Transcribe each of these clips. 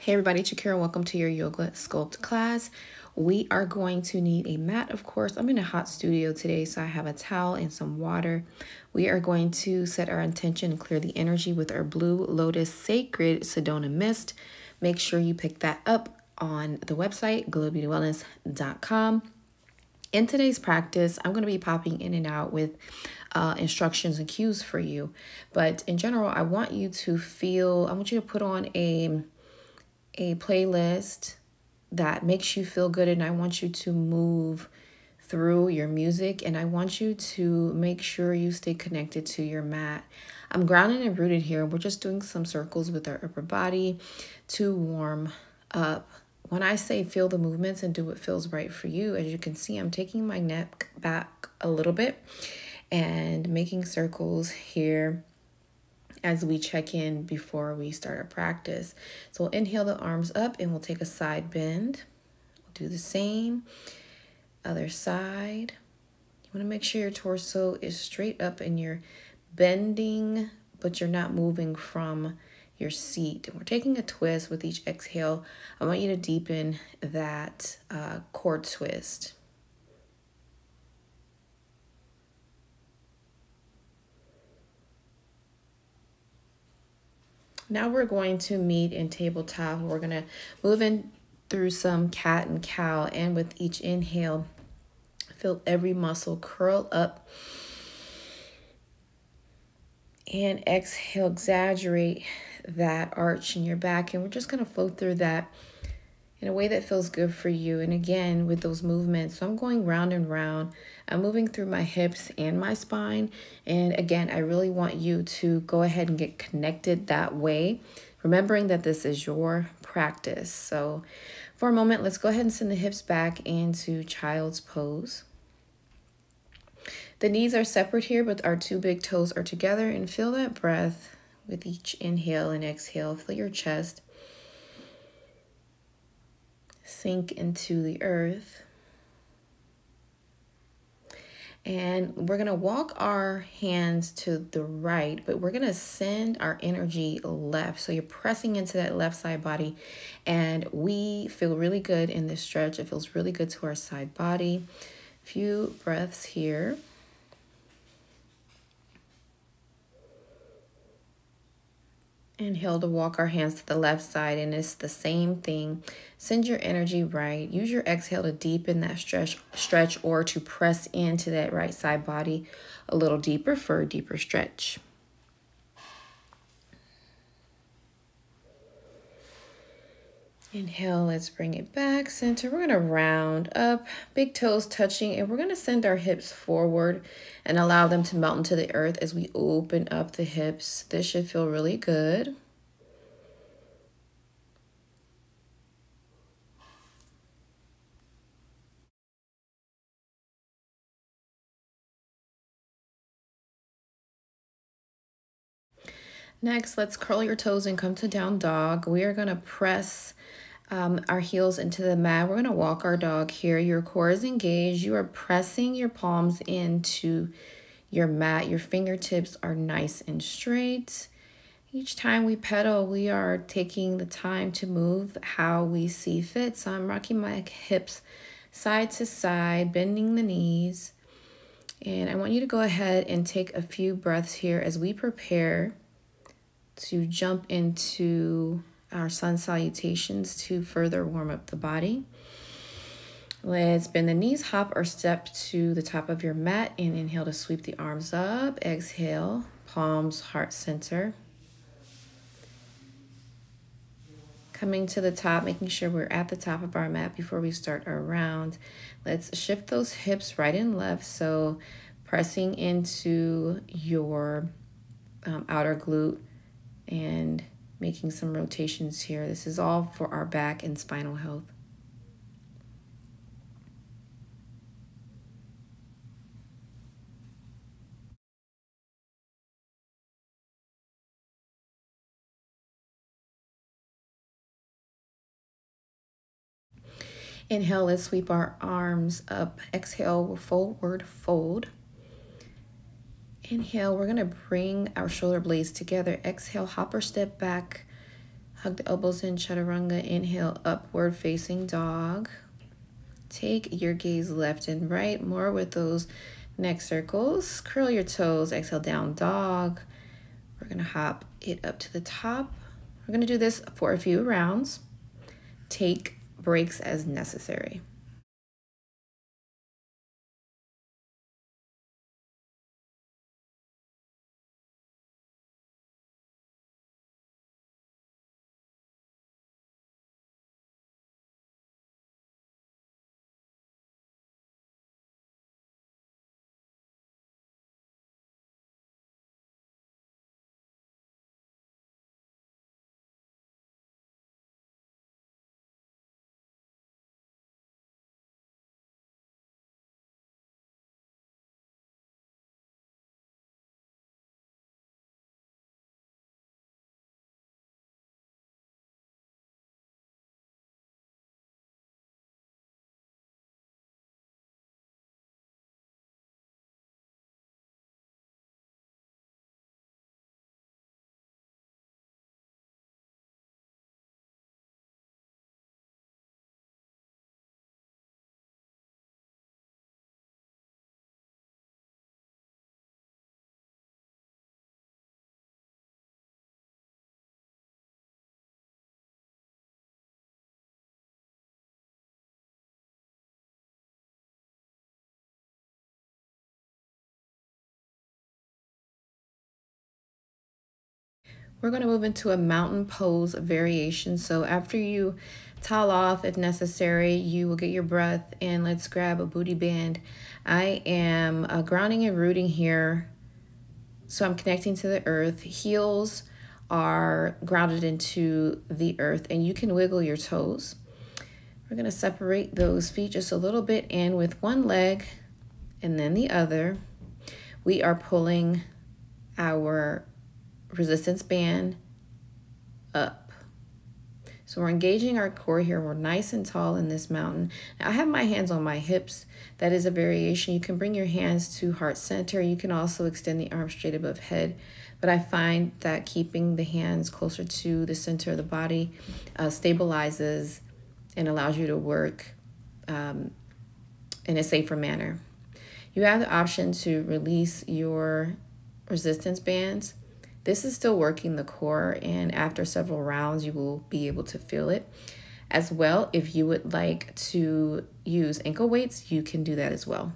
Hey everybody, Shakira, welcome to your yoga sculpt class. We are going to need a mat, of course. I'm in a hot studio today, so I have a towel and some water. We are going to set our intention and clear the energy with our Blue Lotus Sacred Sedona Mist. Make sure you pick that up on the website, glowbeautywellness.com. In today's practice, I'm going to be popping in and out with instructions and cues for you. But in general, I want you to put on a playlist that makes you feel good, and I want you to move through your music, and I want you to make sure you stay connected to your mat. I'm grounded and rooted here. We're just doing some circles with our upper body to warm up. When I say feel the movements and do what feels right for you, as you can see, I'm taking my neck back a little bit and making circles here as we check in before we start our practice. So we'll inhale the arms up and we'll take a side bend. We'll do the same, other side. You want to make sure your torso is straight up and you're bending, but you're not moving from your seat. And we're taking a twist with each exhale. I want you to deepen that core twist. Now we're going to meet in tabletop. We're going to move in through some cat and cow, and with each inhale, feel every muscle curl up. And exhale, exaggerate that arch in your back, and we're just going to flow through that in a way that feels good for you. And again, with those movements, so I'm going round and round. I'm moving through my hips and my spine. And again, I really want you to go ahead and get connected that way, remembering that this is your practice. So for a moment, let's go ahead and send the hips back into child's pose. The knees are separate here, but our two big toes are together, and feel that breath with each inhale and exhale. Feel your chest sink into the earth. And we're going to walk our hands to the right, but we're going to send our energy left. So you're pressing into that left side body, and we feel really good in this stretch. It feels really good to our side body. Few breaths here. Inhale to walk our hands to the left side, and it's the same thing. Send your energy right. Use your exhale to deepen that stretch or to press into that right side body a little deeper for a deeper stretch. Inhale, let's bring it back, center. We're going to round up, big toes touching, and we're going to send our hips forward and allow them to melt into the earth as we open up the hips. This should feel really good. Next, let's curl your toes and come to down dog. We are going to press our heels into the mat. We're going to walk our dog here. Your core is engaged. You are pressing your palms into your mat. Your fingertips are nice and straight. Each time we pedal, we are taking the time to move how we see fit. So I'm rocking my hips side to side, bending the knees. And I want you to go ahead and take a few breaths here as we prepare to jump into our sun salutations to further warm up the body. Let's bend the knees, hop or step to the top of your mat, and inhale to sweep the arms up. Exhale, palms, heart center. Coming to the top, making sure we're at the top of our mat before we start our round. Let's shift those hips right and left. So pressing into your outer glute and making some rotations here. This is all for our back and spinal health. Inhale, let's sweep our arms up. Exhale, forward fold. Inhale, we're going to bring our shoulder blades together. Exhale, hop or step back Hug the elbows in, chaturanga. Inhale, upward facing dog. Take your gaze left and right, more with those neck circles. Curl your toes, exhale, down dog. We're gonna hop it up to the top. We're gonna do this for a few rounds. Take breaks as necessary. We're going to move into a mountain pose variation. So after you towel off, if necessary, you will get your breath and let's grab a booty band. I am grounding and rooting here. So I'm connecting to the earth. Heels are grounded into the earth and you can wiggle your toes. We're going to separate those feet just a little bit, and with one leg and then the other, we are pulling our resistance band up. So we're engaging our core here. We're nice and tall in this mountain. Now, I have my hands on my hips. That is a variation. You can bring your hands to heart center. You can also extend the arms straight above head. But I find that keeping the hands closer to the center of the body stabilizes and allows you to work in a safer manner. You have the option to release your resistance bands. This is still working the core, and after several rounds, you will be able to feel it. As well, if you would like to use ankle weights, you can do that as well.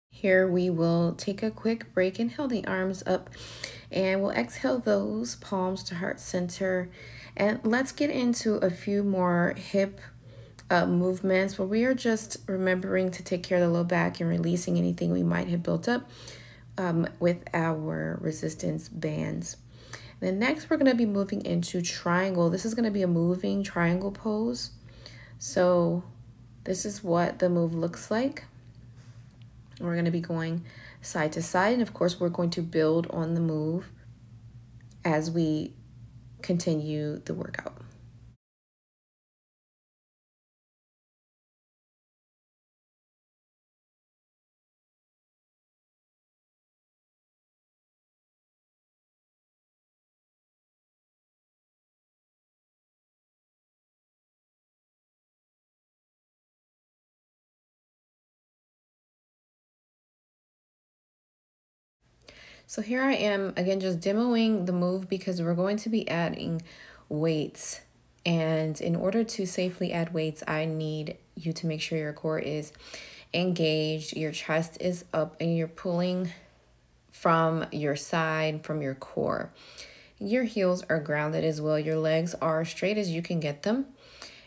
Here we will take a quick break. Inhale the arms up and we'll exhale those palms to heart center. And let's get into a few more hip movements where we are just remembering to take care of the low back and releasing anything we might have built up with our resistance bands. Then next we're going to be moving into triangle. This is going to be a moving triangle pose. So this is what the move looks like. We're going to be going side to side, and of course we're going to build on the move as we continue the workout. So here I am again, just demoing the move because we're going to be adding weights. And in order to safely add weights, I need you to make sure your core is engaged, your chest is up, and you're pulling from your side, from your core. Your heels are grounded as well. Your legs are straight as you can get them.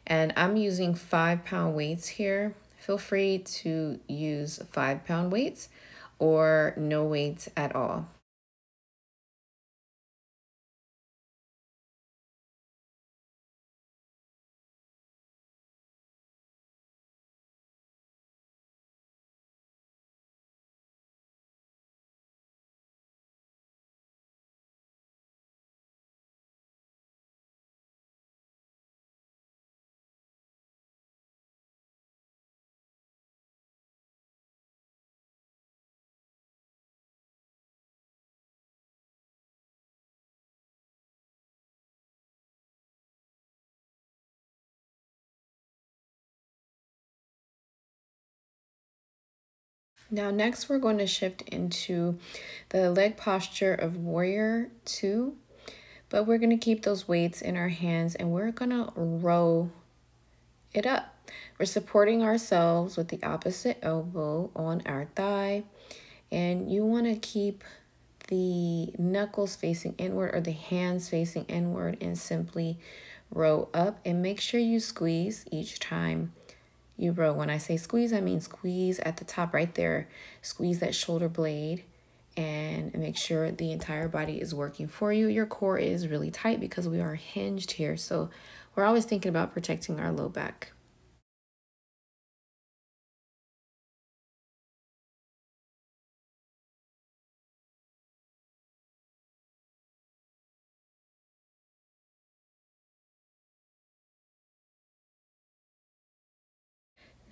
And I'm using 5-pound weights here. Feel free to use 5-pound weights or no weights at all. Now, next we're going to shift into the leg posture of Warrior 2, but we're going to keep those weights in our hands and we're going to row it up. We're supporting ourselves with the opposite elbow on our thigh, and you want to keep the knuckles facing inward or the hands facing inward and simply row up, and make sure you squeeze each time you row. When I say squeeze, I mean squeeze at the top right there. Squeeze that shoulder blade and make sure the entire body is working for you. Your core is really tight because we are hinged here. So we're always thinking about protecting our low back.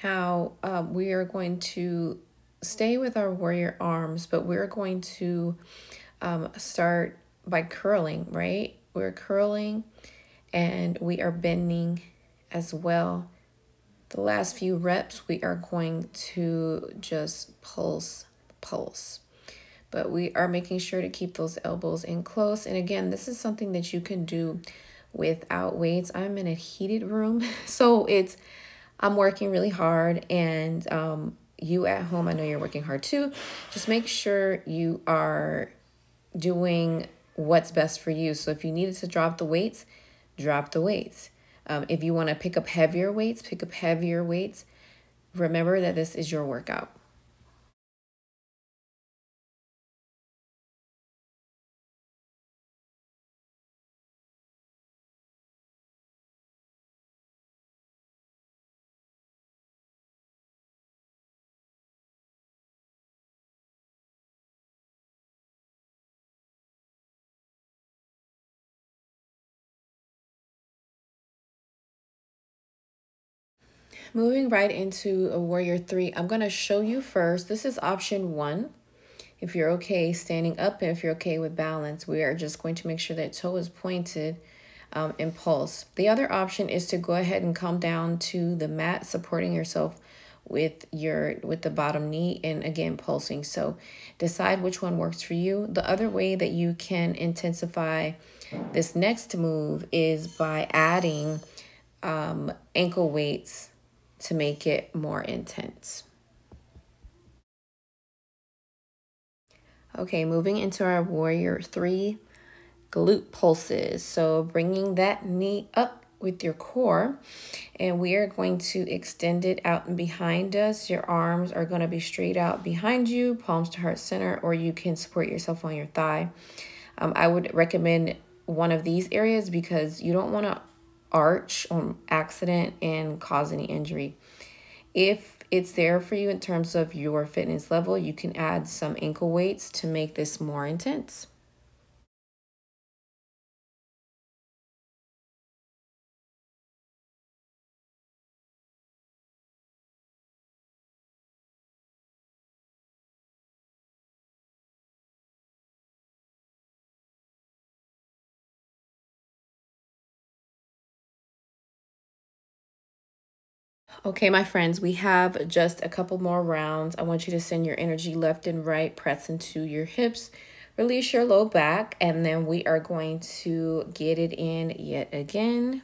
Now, we are going to stay with our warrior arms, but we're going to start by curling, right? We're curling and we are bending as well. The last few reps, we are going to just pulse. But we are making sure to keep those elbows in close. And again, this is something that you can do without weights. I'm in a heated room, so I'm working really hard, and you at home, I know you're working hard too. Just make sure you are doing what's best for you. So if you needed to drop the weights, drop the weights. If you want to pick up heavier weights, pick up heavier weights. Remember that this is your workout. Moving right into a Warrior 3, I'm going to show you first. This is option 1. If you're okay standing up and if you're okay with balance, we are just going to make sure that toe is pointed and pulse. The other option is to go ahead and come down to the mat, supporting yourself with the bottom knee and again pulsing. So decide which one works for you. The other way that you can intensify this next move is by adding ankle weights to make it more intense. Okay, moving into our Warrior 3 glute pulses. So bringing that knee up with your core, and we are going to extend it out and behind us. Your arms are going to be straight out behind you, palms to heart center, or you can support yourself on your thigh. I would recommend one of these areas because you don't want to arch on accident and cause any injury. If it's there for you in terms of your fitness level, you can add some ankle weights to make this more intense. Okay, my friends, we have just a couple more rounds. I want you to send your energy left and right, press into your hips, Release your low back, and then we are going to get it in yet again.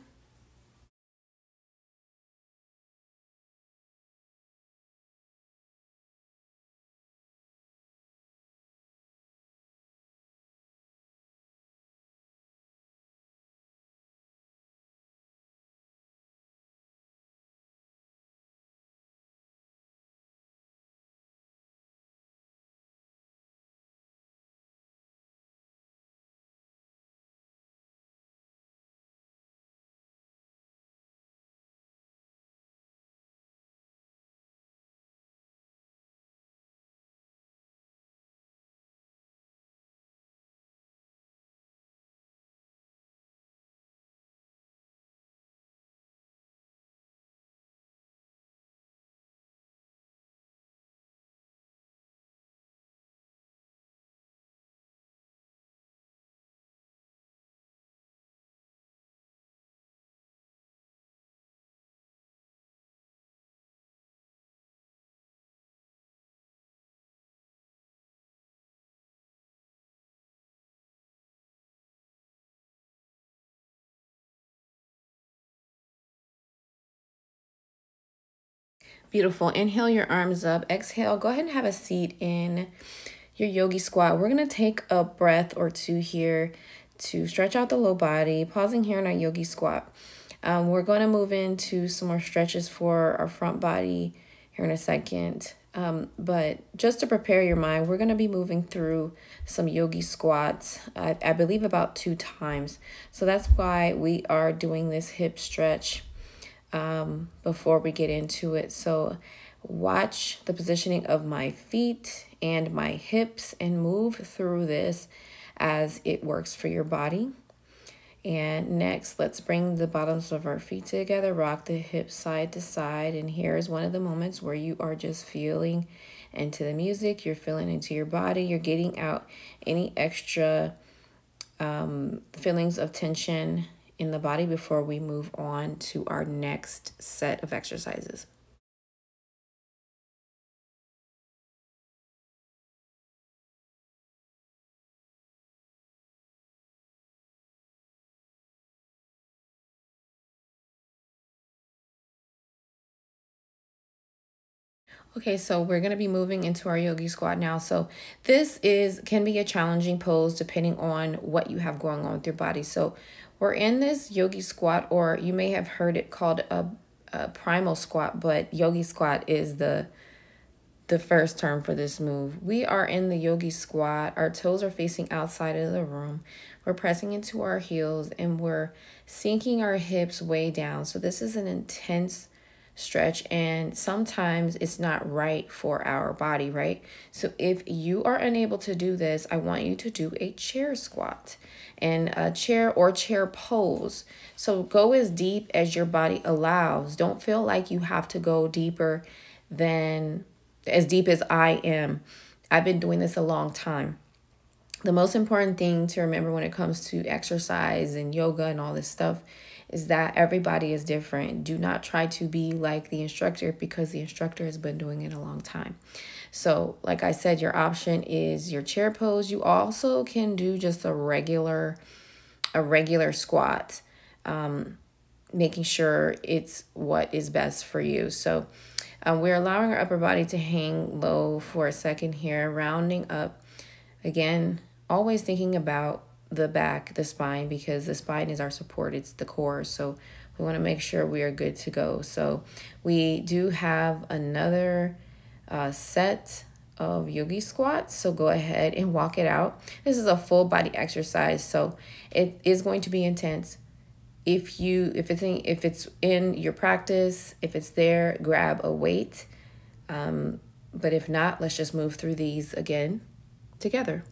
Beautiful. Inhale your arms up. Exhale. Go ahead and have a seat in your Yogi Squad. We're going to take a breath or two here to stretch out the low body. Pausing here in our Yogi Squat. We're going to move into some more stretches for our front body here in a second. But just to prepare your mind, we're going to be moving through some Yogi Squats, I believe about 2 times. So that's why we are doing this hip stretch before we get into it. So watch the positioning of my feet and my hips and move through this as it works for your body. And next, let's bring the bottoms of our feet together, rock the hips side to side. And here's one of the moments where you are just feeling into the music, you're feeling into your body, you're getting out any extra feelings of tension in the body before we move on to our next set of exercises. Okay, so we're going to be moving into our Yogi Squat now. So this can be a challenging pose depending on what you have going on with your body. So we're in this Yogi Squat, or you may have heard it called a primal squat, but Yogi Squat is the first term for this move. We are in the Yogi Squat. Our toes are facing outside of the room. We're pressing into our heels and we're sinking our hips way down. So this is an intense stretch, and sometimes it's not right for our body, right? So if you are unable to do this, I want you to do a chair squat and a chair or chair pose. So go as deep as your body allows. Don't feel like you have to go deeper than as deep as I am. I've been doing this a long time. The most important thing to remember when it comes to exercise and yoga and all this stuff is that everybody is different. Do not try to be like the instructor, because the instructor has been doing it a long time. So like I said, your option is your chair pose. You also can do just a regular squat, making sure it's what is best for you. So we're allowing our upper body to hang low for a second here, rounding up. Again, always thinking about the back, the spine, because the spine is our support. It's the core. So we want to make sure we are good to go. So we do have another set of Yogi squats. So go ahead and walk it out. This is a full body exercise, so it is going to be intense. If it's in your practice, if it's there, grab a weight. But if not, let's just move through these again together.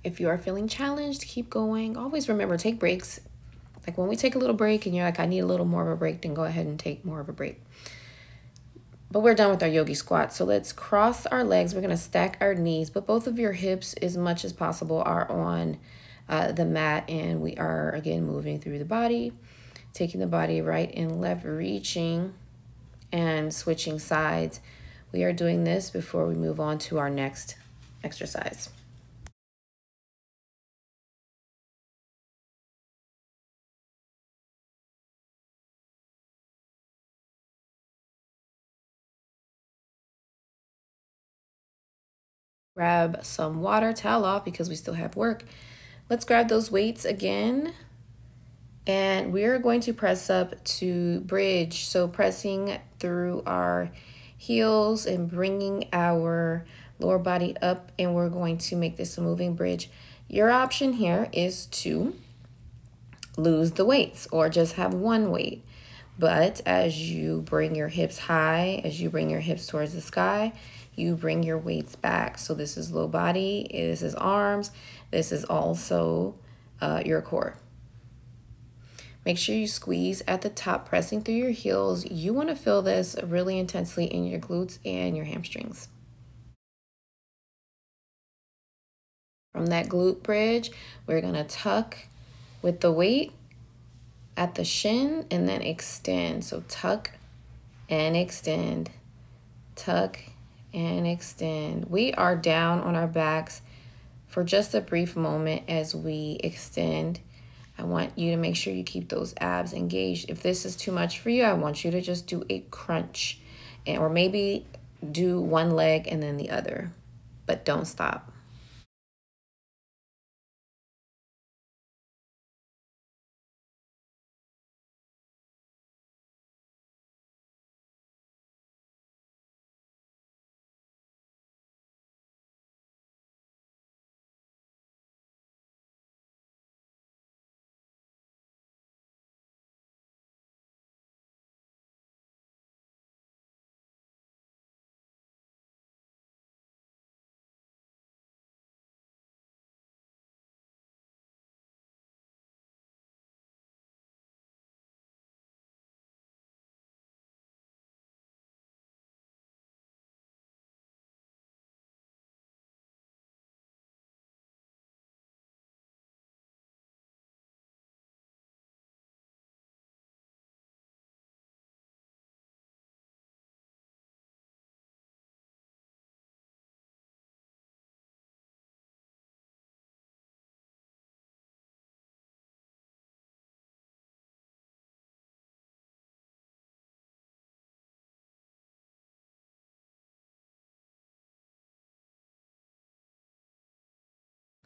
If you are feeling challenged, keep going. Always remember, take breaks. Like when we take a little break and you're like, I need a little more of a break, then go ahead and take more of a break. But we're done with our yogi squat. So let's cross our legs. We're going to stack our knees, but both of your hips, as much as possible, are on the mat. And we are, again, moving through the body, taking the body right and left, reaching and switching sides. We are doing this before we move on to our next exercise. Grab some water, towel off because we still have work. Let's grab those weights again. And we're going to press up to bridge. So pressing through our heels and bringing our lower body up. And we're going to make this a moving bridge. Your option here is to lose the weights or just have one weight. But as you bring your hips high, as you bring your hips towards the sky, you bring your weights back. So this is low body, this is arms, this is also your core. Make sure you squeeze at the top, pressing through your heels. You want to feel this really intensely in your glutes and your hamstrings. From that glute bridge, we're going to tuck with the weight at the shin and then extend. So tuck and extend, tuck and extend. We are down on our backs for just a brief moment as we extend. I want you to make sure you keep those abs engaged. If this is too much for you, I want you to just do a crunch or maybe do one leg and then the other, but don't stop.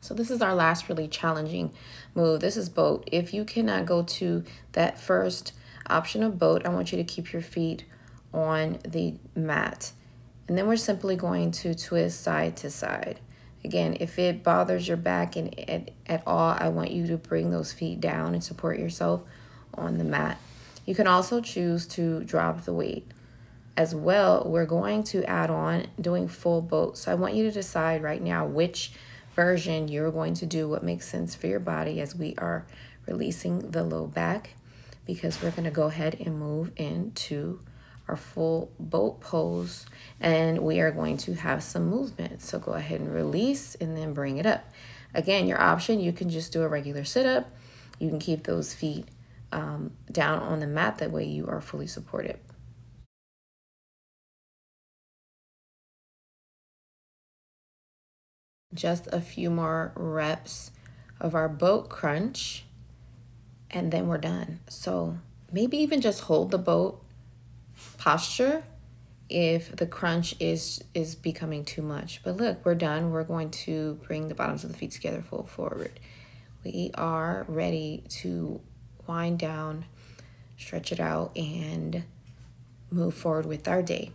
So this is our last really challenging move. This is boat. If you cannot go to that first option of boat, I want you to keep your feet on the mat. And then we're simply going to twist side to side. Again, if it bothers your back at all, I want you to bring those feet down and support yourself on the mat. You can also choose to drop the weight. As well, we're going to add on doing full boat. So I want you to decide right now which version you're going to do, what makes sense for your body as we are releasing the low back, because we're going to go ahead and move into our full boat pose and we are going to have some movement. So go ahead and release and then bring it up. Again, your option, you can just do a regular sit-up. You can keep those feet down on the mat. That way you are fully supported. Just a few more reps of our boat crunch and then we're done. So maybe even just hold the boat posture if the crunch is becoming too much. But look, we're done. We're going to bring the bottoms of the feet together, full forward. We are ready to wind down, stretch it out, and move forward with our day.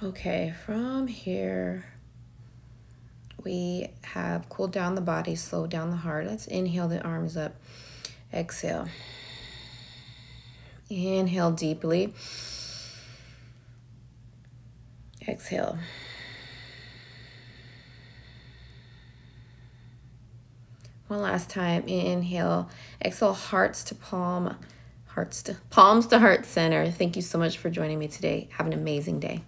Okay, from here, we have cooled down the body, slowed down the heart. Let's inhale the arms up. Exhale. Inhale deeply. Exhale. One last time. Inhale. Exhale. Palms to heart center. Thank you so much for joining me today. Have an amazing day.